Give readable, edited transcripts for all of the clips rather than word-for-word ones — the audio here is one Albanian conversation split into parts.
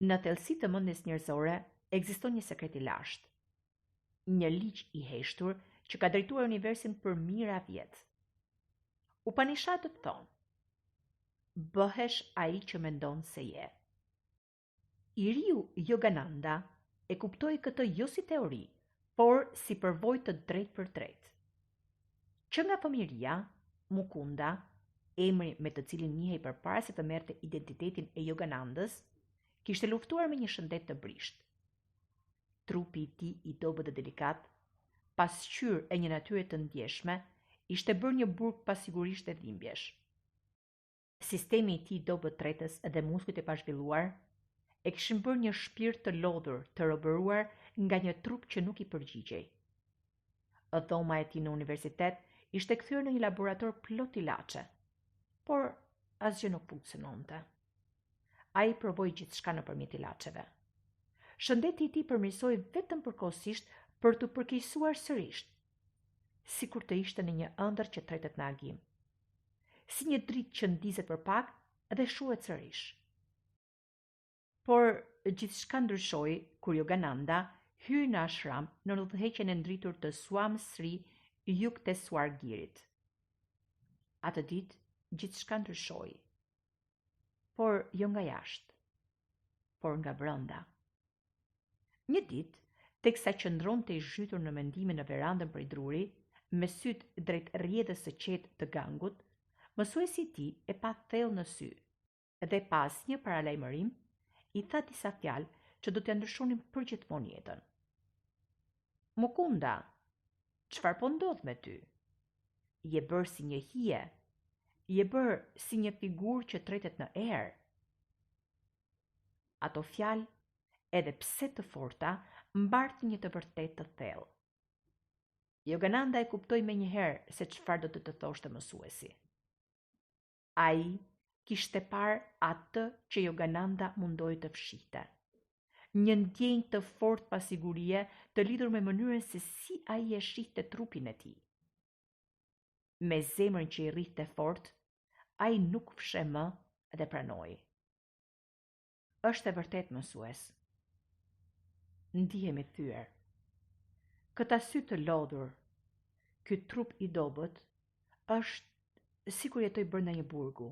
Në thellësi të mendjes njerëzore ekziston një sekret i lashtë. Një ligj i heshtur që ka drejtuar universin për mijëra vjet. Upanishadët thonë: bëhesh ai që mendon se je. I riu Yogananda e kuptoi këtë jo si teori, por si përvojë të drejtë për drejtë. Që nga fëmijëria, Mukunda, emri me të cilin njihej përpara se të merrte identitetin e Yoganandës, kishte luftuar me një shëndet të brisht. Trupi i tij i dobët dhe delikat, pasqyrë e një natyre të ndjeshme, ishte bërë një burg pasigurisht e dhimbjesh. Sistemi i tij i dobët tretës dhe muskujt e pazhvilluar e kishin bërë një shpirt të lodhur, të robëruar nga një trup që nuk i përgjigjej. Dhoma e tij në universitet ishte kthyer në një laborator plot ilaçe, por asgjë nuk funksiononte. Ai provoi gjithçka nëpërmjet ilaçeve. Shëndeti i tij përmirësoi vetëm përkohësisht për të përkeqësuar sërish, sikur të ishte në një ëndër që tretet në agim, si një dritë që ndizet për pak dhe shuhet sërish. Por gjithçka ndryshoi kur Yogananda hyrë në ashram në udhëheqjen e ndritur të Swami Sri Yukteswar Girit. Atë ditë gjithçka ndryshoi, por jo nga jashtë, por nga brenda. Një ditë, teksa qëndronte i zhytur në mendime në verandën prej druri, me sytë drejt rrjedhës së qetë të gangut, mësuesi i tij e pa thellë në sy, dhe pas një paralajmërim, i tha disa fjalë që do t'ia ndryshonin përgjithmonë jetën. Mukunda, çfarë po ndodh me ty? Je bërë si një hije, je bërë si një figurë që tretet në erë. Ato fjalë, edhe pse të forta, mbartin një të vërtetë të thellë. Yogananda e kuptoi menjëherë se çfarë do të thoshte mësuesi. Ai kishte parë atë që Yogananda mundoi të fshihte. Një ndjenjë të fortë pasigurie të lidhur me mënyrën se si ai e shihte trupin e tij. Me zemrën që i rrihte fort, ai nuk fshe më dhe pranoi. Është e vërtet, mësues. Ndihemi thyer. Këta sy të lodhur, ky trup i dobët, është sikur jetoj brenda një burgu.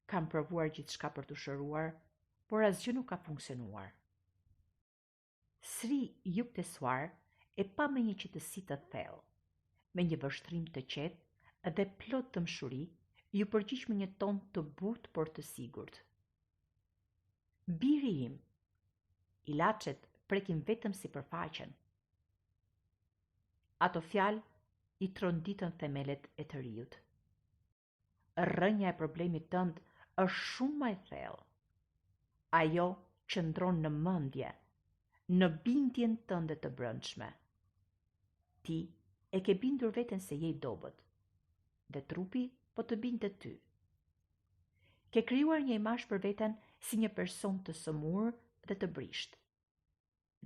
Kam provuar gjithçka për të shëruar, por asgjë nuk ka funksionuar. Sri Yukteswar e pa me një qetësi të thellë, me një vështrim të qetë dhe plot dëmshuri, ju përgjigj me një ton të butë por të sigurt. Biri im, ilaçet prekin vetëm sipërfaqen. Ato fjalë i tronditën themelet e të riut. Rrënja e problemit tënd është shumë më e thellë. Ajo qëndron në mendje, në bindjen tënde të brendshme. Ti e ke bindur veten se je i dobët, dhe trupi po të binte ty. Ke krijuar një imazh për veten si një person të sëmurë dhe të brisht.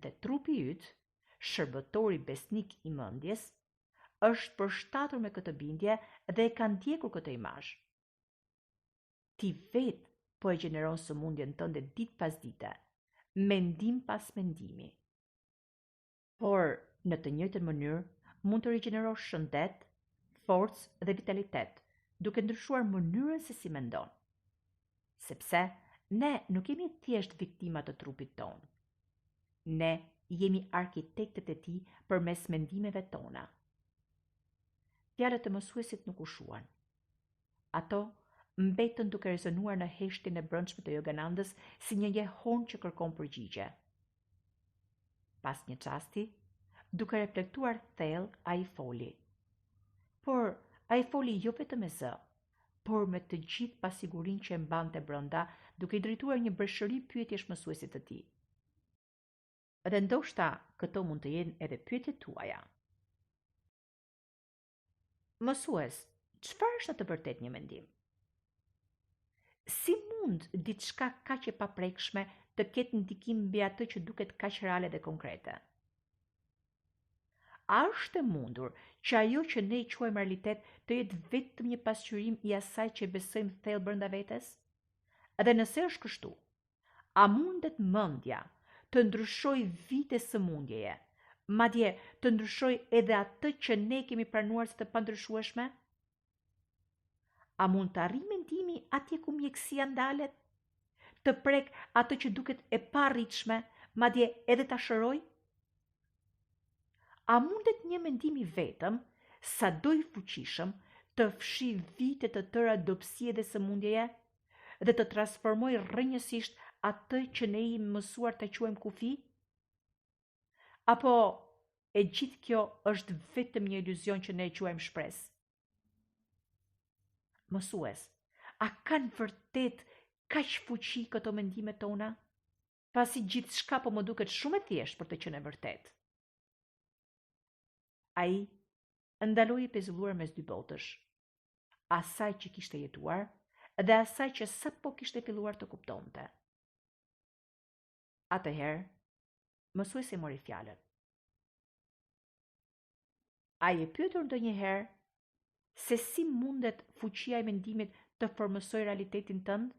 Dhe trupi yt, shërbëtori besnik i mendjes, është përshtatur me këtë bindje dhe e ka ndjekur këtë imazh. Ti vetë po e gjeneron sëmundjen tënde ditë pas dite, mendim pas mendimi. Por në të njëjtën mënyrë mund të rigjenerosh shëndet, forcë dhe vitalitet, duke ndryshuar mënyrën se si mendon. Sepse ne nuk jemi thjesht viktima të trupit tonë. Ne jemi arkitektët e tij përmes mendimeve tona. Fjalët e mësuesit nuk ushuan. Ato mbetën duke rezonuar në heshtjen e brendshme të Yoganandës si një jehon që kërkon përgjigje. Pas një çasti, duke reflektuar thellë, ai foli. Por ai foli jo vetëm me zë, por me të gjithë pasigurinë që e mbante brenda, duke i drejtuar një breshëri pyetjesh mësuesit të tij. Dhe ndoshta këto mund të jenë edhe pyetjet tuaja. Mësues, çfarë është në të vërtetë një mendim? Si mund diçka kaq e paprekshme të ketë ndikim mbi atë që duket kaq reale dhe konkrete? A është e mundur që ajo që ne i quajmë realitet të jetë vetëm një pasqyrim i asaj që besojmë thellë brenda vetes? Dhe nëse është kështu, A mundet mendja të ndryshoj vite sëmundjeje, madje të ndryshoj edhe atë që ne kemi pranuar si të pandryshueshme? A mund të arrijë mendimi atje ku mjekësia ndalet? Të prek atë që duket e parritshme, madje edhe ta shëroj? A mundet një mendim i vetëm, sado i fuqishëm, të fshi vite të tëra dobësie dhe sëmundjeje dhe të transformoj rrënjësisht atë që ne i mësuar të quajmë kufi? Apo e gjithë kjo është vetëm një iluzion që ne e quajmë shpresë? Mësues, a kanë vërtet kaq fuqi këto mendime tona? Pasi gjithçka po më duket shumë e thjeshtë për të qenë e vërtet. Ai ndaloi pezulluar mes dy botësh, asaj që kishte jetuar dhe asaj që sapo kishte filluar të kuptonte. Atëherë, mësuesi mori fjalën. A je pyetur ndonjëherë se si mundet fuqia e mendimit të formësoj realitetin tënd?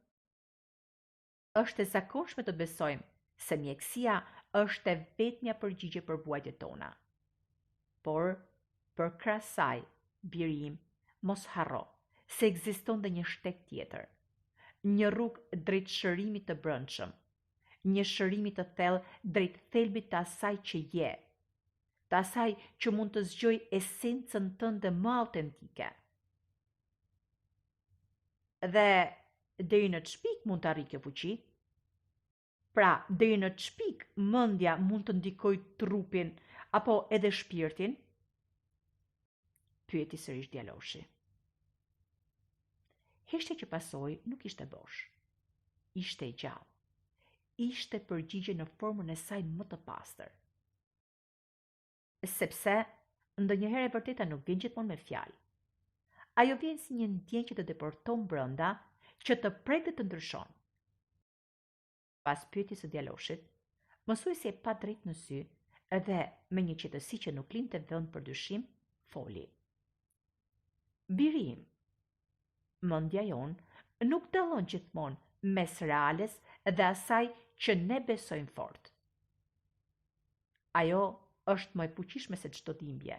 Është e zakonshme të besojmë se mjekësia është e vetmja përgjigje për vuajtjet tona. Por, përkrah saj, biri im, mos harro se ekziston dhe një shtet tjetër, një rrugë drejt shërimit të brendshëm, një shërimi të thellë drejt thelbit të asaj që je, të asaj që mund të zgjoj esencën tënde më autentike. Dhe deri në ç'pik mund të arrijë kjo fuqi? Pra, deri në ç'pik mendja mund të ndikojë trupin apo edhe shpirtin? Pyeti sërish djaloshi. Heshtja që pasoi nuk ishte bosh. Ishte e gjallë. Ishte përgjigje në formën e saj më të pastër. Sepse ndonjëherë e vërteta nuk vjen gjithmonë me fjalë. Ajo vjen si një ndjenjë që të deporton brenda, që të prek dhe të ndryshon. Pas pyetjes së djaloshit, mësuesi e pa drejt në sy dhe me një qetësi që nuk linte vend për dyshim, foli. Biri im, mendja jonë nuk dallon gjithmonë mes reales dhe asaj që ne besojmë fort. Ajo është më e fuqishme se çdo dhimbje.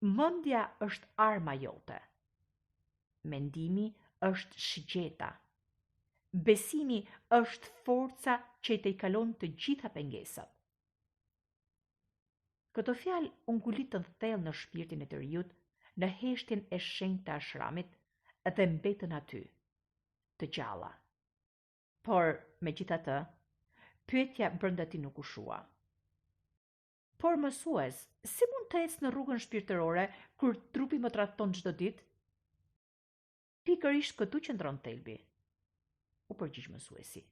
Mendja është arma jote. Mendimi është shigjeta. Besimi është forca që i tejkalon të gjitha pengesat. Këto fjalë u ngulitën thellë në shpirtin e të riut, në heshtjen e shenjtë të ashramit dhe mbetën aty, të gjalla. Por, megjithatë, pyetja brenda tij nuk u shua. Por mësues, si mund të ecë në rrugën shpirtërore kur trupi më tradhton çdo ditë? Pikërisht këtu qëndron thelbi, u përgjigj mësuesi.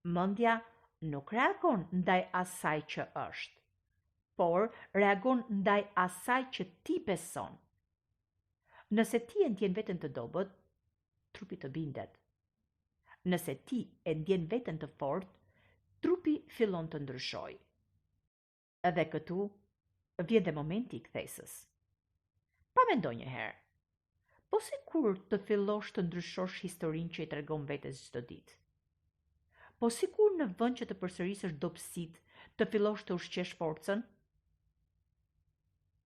Mendja nuk reagon ndaj asaj që është, por reagon ndaj asaj që ti beson. Nëse ti e ndjen veten të dobët, trupi të bindet. Nëse ti e ndjen veten të fortë, trupi fillon të ndryshojë. Edhe këtu vjen dhe momenti i kthesës. Pa mendoj një herë, po si kur të fillosh të ndryshosh historinë që i tregon vetes çdo ditë? Po si kur në vend që të përsërisësh dobësitë, të fillosh të ushqesh forcën?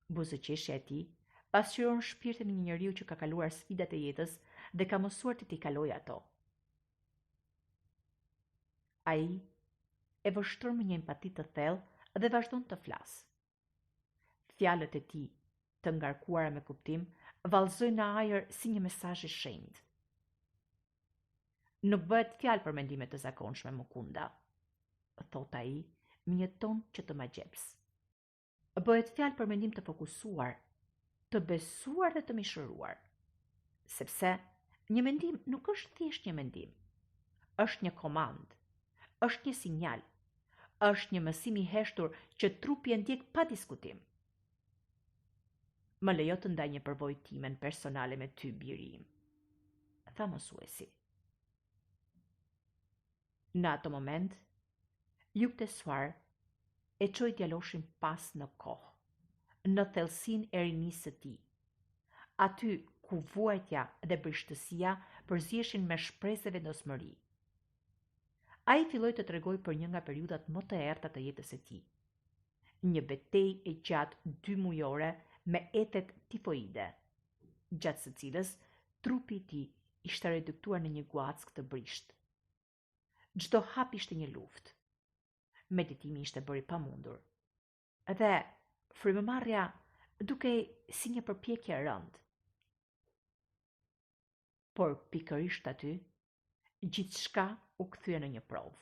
Buzëqeshja e tij pasqyron shpirtin e një njeriu që ka kaluar sfidat e jetës dhe ka mësuar të t'i kalojë ato. Ai e vështron me një empati të thellë dhe vazhdon të flasë. Fjalët e tij, të ngarkuara me kuptim, vallëzojnë në ajër si një mesazh i shenjtë. Nuk bëhet fjalë për mendime të zakonshme, Mukunda, thot ai me një ton që të ma gjeps. Bëhet fjalë për mendim të fokusuar, të besuar dhe të mishëruar. Sepse një mendim nuk është thjesht një mendim. Është një komand, është një sinjal, është një mësim i heshtur që trupi e ndjek pa diskutim. Më lejo të ndaj një përvojë timen personale me ty, biri im, tha mësuesi. Në ato moment, jug të suar e çoi djaloshin pas në kohë, në thellësinë e rinisë së tij, aty ku vuajtja dhe brishtësia përzieshin me shpresë dhe vendosmëri, Ai filloi të tregoj për një nga periudhat më të errta të jetës së tij. Një betejë e gjatë 2 mujore me etet tifoide, gjatë së cilës trupi i tij ishte reduktuar në një guack të brisht. Çdo hap ishte një luftë. Meditimi ishte bërë i pamundur. Dhe frymëmarrja dukej si një përpjekje e rëndë. Por pikërisht aty, gjithçka u kthye në një provë.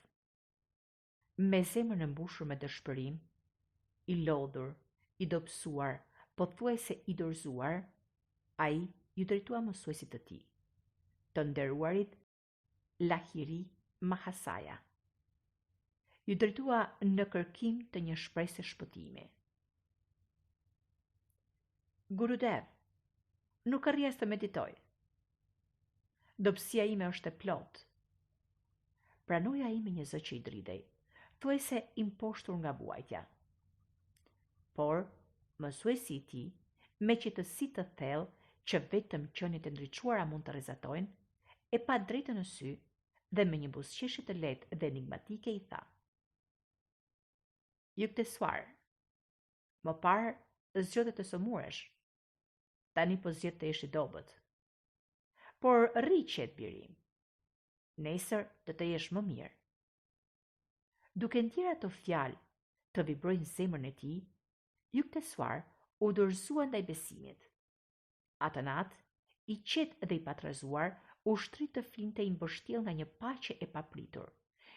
Me zemrën e mbushur me dëshpërim, i lodhur, i dobësuar, pothuajse i dorëzuar, ai ju drejtua mësuesit të tij, të nderuarit Lahiri Mahasaja. Ju drejtua në kërkim të një shpresë shpëtimi. Gurudev, nuk arrijes të meditoj. Dobësia ime është e plot. Pranoja ime një zë që i dridej, thuajse i mposhtur nga vuajtja. Por, mësuesi i tij, me qetësi të thellë që vetëm qenjet e ndriçuara mund të rrezatojnë, e pa drejtën në sy dhe me një buzëqeshje të lehtë dhe enigmatike i tha: Yukteswar, më parë zgjodhe të sëmuresh, tani po zgjedh të jesh i dobët. Por rri qet birim, nesër do të jesh më mirë. Duke ndjerë ato fjalë të vibrojnë zemrën e tij, Yukteswar u dorëzua ndaj besimit. Atë natë, i qetë dhe i patrazuar, u shtrit të flinte i mbështjell nga një paqe e papritur,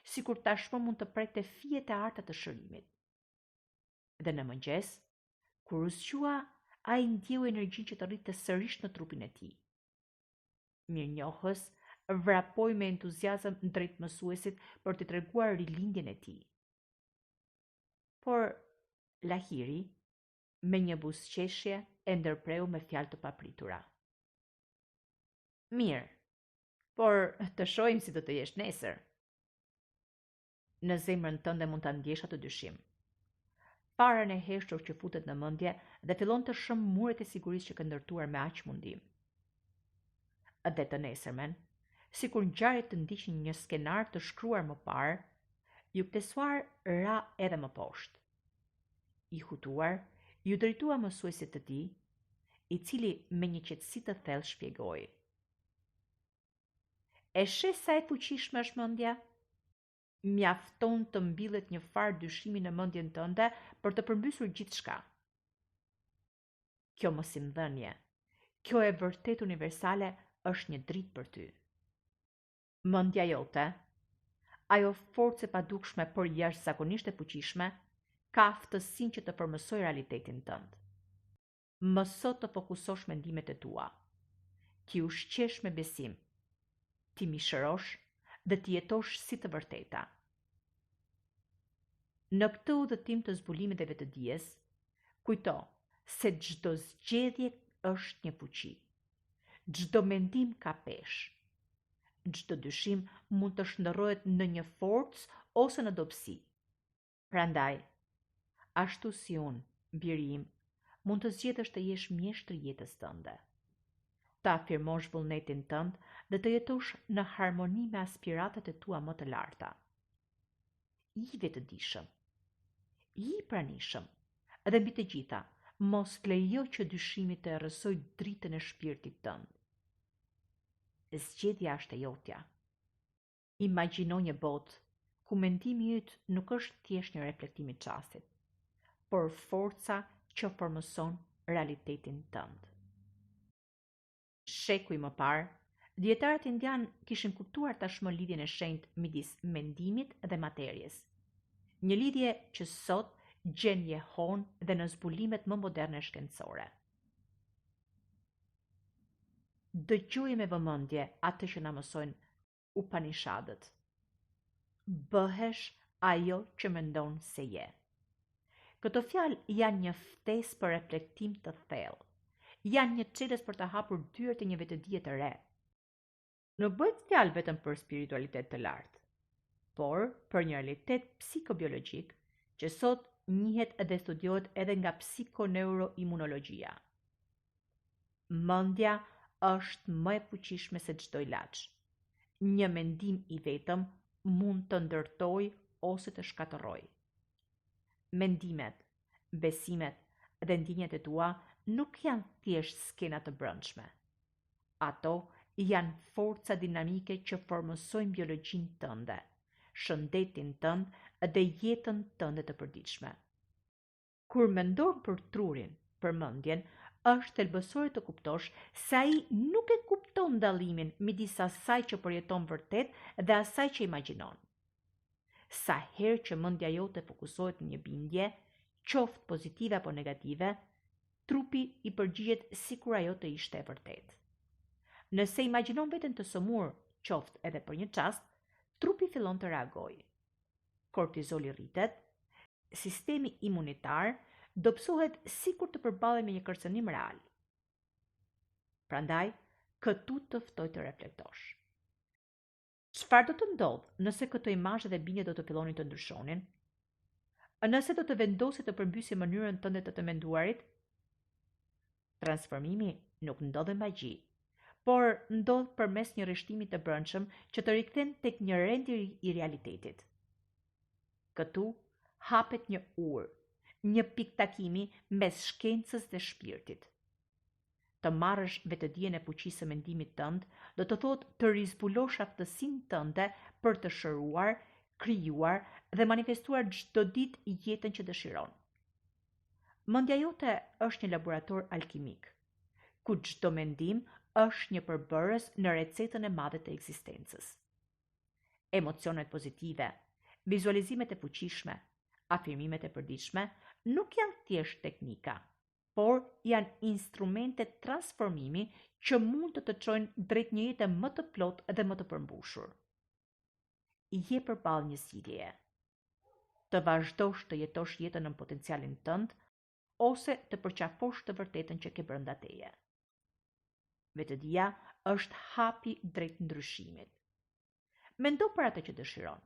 sikur tashmë mund të prekte fijet e arta të shërimit. Dhe në mëngjes, kur u zgjua, ai ndjeu energjinë që të rritte sërish në trupin e tij. Mirënjohës vrapoi me entuziazëm drejt mësuesit për t'i treguar rilindjen e tij. Por Lahiri, me një buzëqeshje, e ndërpreu me fjalë të papritura: Mirë, por të shohim si do të jesh nesër. Në zemrën tënde mund ta ndjesh atë dyshim. Farën e heshtur që futet në mendje dhe fillon të shëm muret e sigurisë që ka ndërtuar me aq mundim. Dhe të nesërmen, sikur ngjarjet të ndiqnin një skenar të shkruar më parë, Yukteswar ra edhe më poshtë. I hutuar, ju drejtua mësuesit të tij, i cili me një qetësi të thellë shpjegoi: E shes sa e fuqishme është mendja? Mjafton të mbillet një farë dyshimi në mendjen tënde për të përmbysur gjithçka. Kjo mosimdhënie, kjo e vërtet universale është një dritë për ty. Mendja jote, ajo forcë e padukshme por jashtëzakonisht e fuqishme, ka aftësinë që të përmësoj realitetin tënd. Mëso të fokusosh mendimet e tua. Ti ushqesh me besim. Ti mishërosh dhe ti jetosh si të vërteta. Në këtë udhëtim të zbulimit dhe vetëdijes, kujto se çdo zgjedhje është një fuqi. Çdo mendim ka peshë. Çdo dyshim mund të shndërrohet në një forcë ose në dobësi. Prandaj, ashtu si unë, biri im, mund të zgjedhësh të jesh mjeshtri i jetës tënde. Ta afirmosh vullnetin tënd dhe të jetosh në harmoni me aspiratat e tua më të larta. I vetëdijshëm, i pranishëm, dhe mbi të gjitha, mos lejo që dyshimi të errësojë dritën e shpirtit tënd. Zgjedhja është e jotja. Imagjino një botë ku mendimi yt nuk është thjesht një reflektim i çastit, por forca që përmëson realitetin tënd. Shekuj më parë, dietarët indian kishin kuptuar tashmë lidhjen e shenjtë midis mendimit dhe materjes. Një lidhje që sot gjen jehon dhe në zbulimet më moderne shkencore. Dëgjoj me vëmendje atë që na mësojnë Upanishadët. Bëhesh ajo që mendon se je. Këto fjalë janë një ftesë për reflektim të thellë. Janë një çelës për të hapur dyert e një vetëdije të re. Nuk bëhet fjalë vetëm për spiritualitet të lartë, por për një realitet psikobiologjik që sot njihet dhe studiohet edhe nga psikoneuroimunologjia. Mendja është më e fuqishme se çdo ilaç. Një mendim i vetëm mund të ndërtoj ose të shkatërroj. Mendimet, besimet dhe ndjenjat e tua nuk janë thjesht skena të brendshme. Ato janë forca dinamike që formosojnë biologjinë tënde, shëndetin tënd dhe jetën tënde të përditshme. Kur mendon për trurin, për mendjen, është thelbësore të kuptosh se ai nuk e kupton dallimin midis asaj që përjeton vërtet dhe asaj që imagjinon. Sa herë që mendja jote fokusohet në një bindje, qoftë pozitive apo negative, trupi i përgjigjet sikur ajo të ishte e vërtetë. Nëse imagjinon veten të sëmurë, qoftë edhe për një çast, trupi fillon të reagojë. Kortizoli rritet, sistemi imunitar dobësohet sikur të përballet me një kërcënim real. Prandaj, këtu të ftoj të reflektosh. Çfarë do të ndodhë nëse këto imazhe dhe bindje do të fillonin të ndryshonin? Nëse do të vendosi të përmbysje mënyrën tënde të menduarit? Transformimi nuk ndodh me magji, por ndodh përmes një rreshtimi të brendshëm që të rikthen tek një renditje i realitetit. Këtu hapet një urë, një pikë takimi mes shkencës dhe shpirtit. Të marrësh vetëdijen e fuqisë së mendimit tënd, do të thotë të rizbulosh aftësinë tënde për të shëruar, krijuar dhe manifestuar çdo ditë jetën që dëshiron. Mendja jote është një laborator alkimik, ku çdo mendim është një përbërës në recetën e madhe të ekzistencës. Emocionet pozitive, vizualizimet e fuqishme, afirmimet e përditshme nuk janë thjesht teknika, por janë instrumente transformimi që mund të çojnë drejt një jete më të plotë dhe më të përmbushur. Je përballë një zgjidhjeje. Të vazhdosh të jetosh jetën në potencialin tënd ose të përqafosh të vërtetën që ke brenda teje. Vetëdia është hapi drejt ndryshimit. Mendo për atë që dëshiron.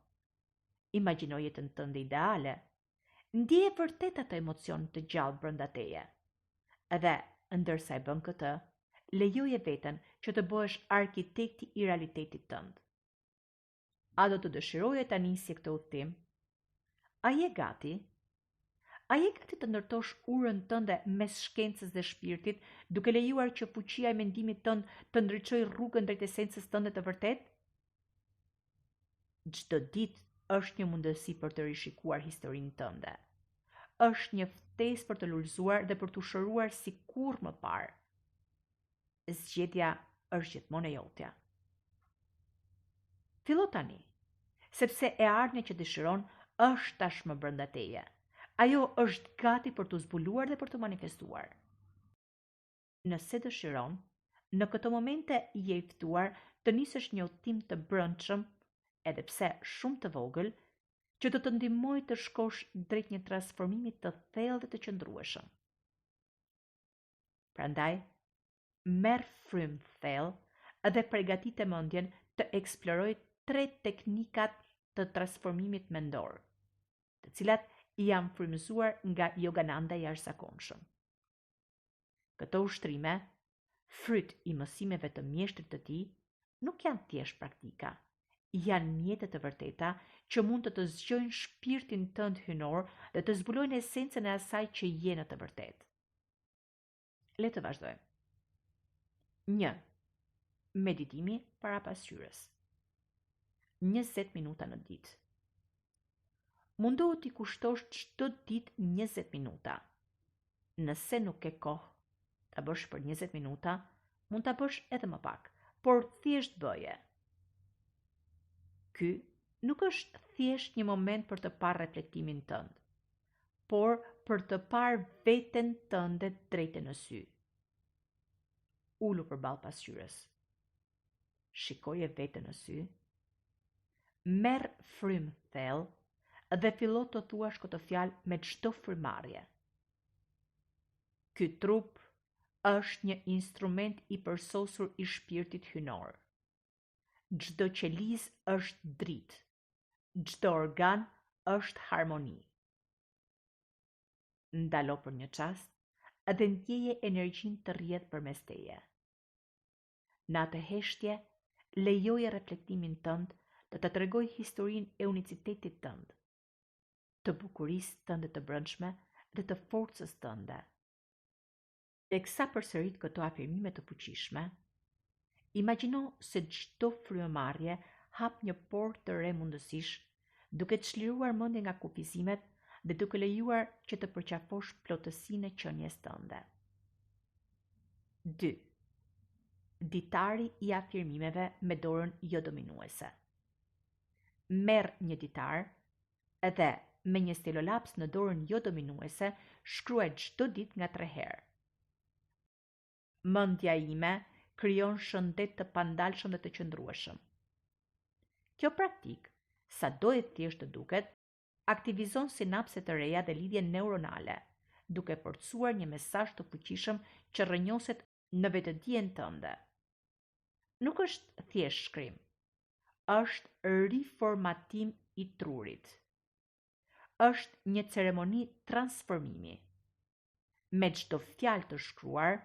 Imagjino jetën tënde ideale. Ndjeje vërtet atë emocion të gjallë brenda teje. Edhe, ndërsa e bën këtë, lejoje veten që të bëhesh arkitekti i realitetit tënd. A do të dëshiroje ta nisje këtë udhtim? A je gati? A je gati të ndërtosh urën tënde mes shkencës dhe shpirtit, duke lejuar që fuqia e mendimit tënd të ndriçojë rrugën drejt esencës tënde të vërtetë? Çdo ditë është një mundësi për të rishikuar historinë tënde. Është një ftesë për të lullzuar dhe për të shëruar si kurrë më parë. Zgjedhja është gjithmonë e jotja. Fillo tani, sepse e ardhmja që dëshiron është tashmë brenda teje. Ajo është gati për të zbuluar dhe për të manifestuar. Nëse dëshiron, në këto momente je i ftuar të nisësh një udhtim të brendshëm, edhe pse shumë të vogël, që do të ndihmojë të shkosh drejt një transformimi të thellë dhe të qëndrueshëm. Prandaj, merr frymë thellë dhe përgatite mendjen të eksplorojë 3 teknikat të transformimit mendor, të cilat janë frymëzuar nga Yogananda i jashtëzakonshëm. Këto ushtrime, fryt i mësimeve të mjeshtrit të tij, nuk janë thjesht praktika, janë mjete të vërteta që mund të zgjojnë shpirtin tënd hynor dhe të zbulojnë esencën e asaj që je në të vërtetë. Le të vazhdojmë. 1. Meditimi para pasqyrës. 20 minuta në ditë. Mundohu t'i kushtosh çdo ditë 20 minuta. Nëse nuk ke kohë ta bësh për 20 minuta, mund ta bësh edhe më pak, por thjesht bëje. Ky nuk është thjesht një moment për të parë reflektimin tënd, por për të parë veten tënde drejt në sy. Ulu përballë pasqyrës. Shikoje veten në sy. Merr frymë thellë dhe fillo të thuash këtë fjalë me çdo frymarrje. Ky trup është një instrument i përsosur i shpirtit hynor. Çdo qelizë është dritë, çdo organ është harmoni. Ndalo për një çast dhe ndjeje energjinë të rrjedh përmes teje. Në atë heshtje, lejoje reflektimin tënd të të tregoj historinë e unicitetit tënd, të bukurisë tënde të brendshme dhe të forcës tënde. Teksa përsërit këto afirmime të fuqishme, imagjino se çdo frymëmarrje hap një portë të re mundësish, duke të çliruar mendjen nga kufizimet dhe duke lejuar që të përqafosh plotësinë e qenies tënde. 2. Ditari i afirmimeve me dorën jo dominuese. Merr një ditar edhe me një stilolaps në dorën jo dominuese shkruaj çdo ditë nga 3 herë. Mendja ime krijon shëndet të pandalshëm dhe të qëndrueshëm. Kjo praktik, sado e thjeshtë të duket, aktivizon sinapse të reja dhe lidhje neuronale, duke forcuar një mesazh të fuqishëm që rrënjoset në vetëdijen tënde. Nuk është thjesht shkrim, është riformatim i trurit. Është një ceremoni transformimi. Me çdo fjalë të shkruar,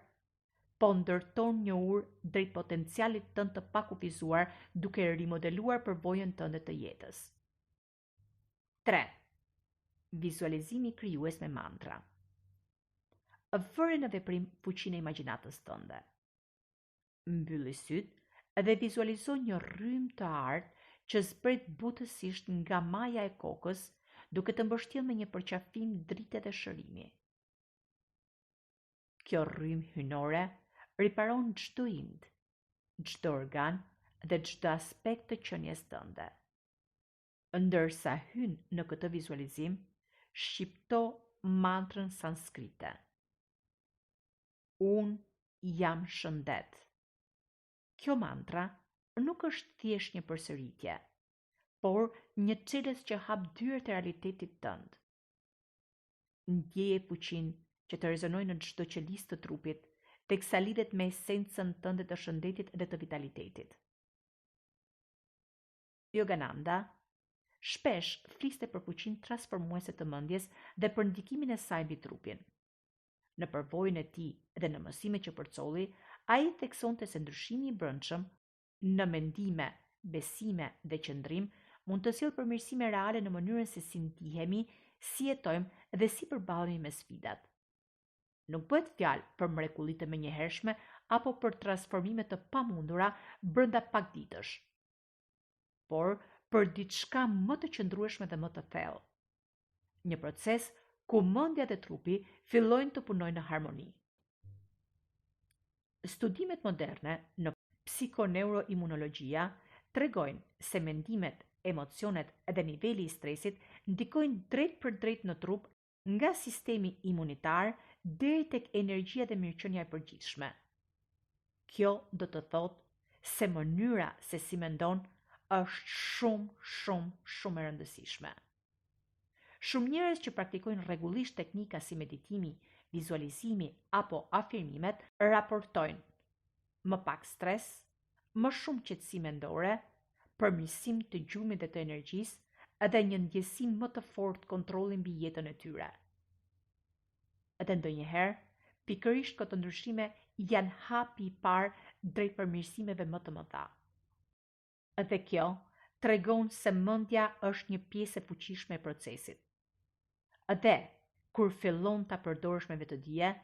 po ndërton një urë drejt potencialit tënd të pakufizuar duke rimodeluar përvojën tënde të jetës. 3. Vizualizimi krijues me mantra. Vëre në veprim fuqinë e imagjinatës tënde. Mbylli sytë dhe vizualizo një rrymë të artë që zbret butësisht nga maja e kokës, duke të mbështjellë me një përqafim drite dhe shërimi. Kjo rrymë hynore riparon çdo ind, çdo organ dhe çdo aspekt të qenies tënde. Ndërsa hyn në këtë vizualizim, shqipto mantrën sanskrite. Unë jam shëndet. Kjo mantra nuk është thjesht një përsëritje, por një çelës që hap dyert e realitetit tënd. Ndjeje fuqinë që të rezonojë në çdo qelisë të trupit, teksa lidhet me esencën tënde të shëndetit dhe të vitalitetit. Yogananda shpesh fliste për fuqinë transformuese të mendjes dhe për ndikimin e saj mbi trupin. Në përvojën e tij dhe në mësimet që përcolli, ai theksonte se ndryshimi i brendshëm në mendime, besime dhe qëndrim mund të sjellë përmirësime reale në mënyrën se si ndihemi, si jetojmë dhe si përballemi me sfidat. Nuk bëhet fjalë për mrekulli të menjëhershme apo për transformime të pamundura brenda pak ditësh, por për diçka më të qëndrueshme dhe më të thellë. Një proces ku mendja dhe trupi fillojnë të punojnë në harmoni. Studimet moderne në psikoneuroimunologjia tregojnë se mendimet, emocionet dhe niveli i stresit ndikojnë drejt për drejt në trup nga sistemi imunitar deri tek energjia dhe mirëqenia e përgjithshme. Kjo do të thotë se mënyra se si mendon është shumë e rëndësishme. Shumë njerëz që praktikojnë rregullisht teknika si meditimi, vizualizimi apo afirmimet raportojnë më pak stres, më shumë qetësi mendore, përmirësim të gjumit dhe të energjisë dhe një ndjesim më të fortë kontrolli mbi jetën e tyre. Edhe ndonjëherë, pikërisht këto ndryshime janë hapi i parë drejt përmirësimeve më të mëdha. Dhe kjo tregon se mendja është një pjesë e fuqishme e procesit. Dhe kur fillon ta përdorësh me vetëdije,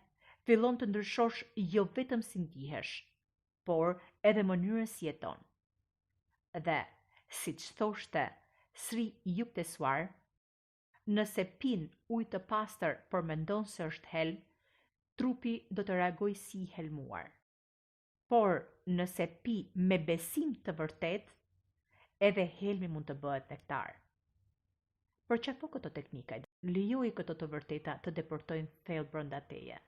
fillon të ndryshosh jo vetëm si ndihesh, por edhe mënyrën si jeton. Dhe, siç thoshte Sri Yukteswar, nëse pin ujë të pastër por mendon se është helm, trupi do të reagojë si i helmuar. Por nëse pi me besim të vërtet, edhe helmi mund të bëhet nektar. Përqafo këto teknika, lejoji këto të vërteta të deportojnë thellë brenda teje.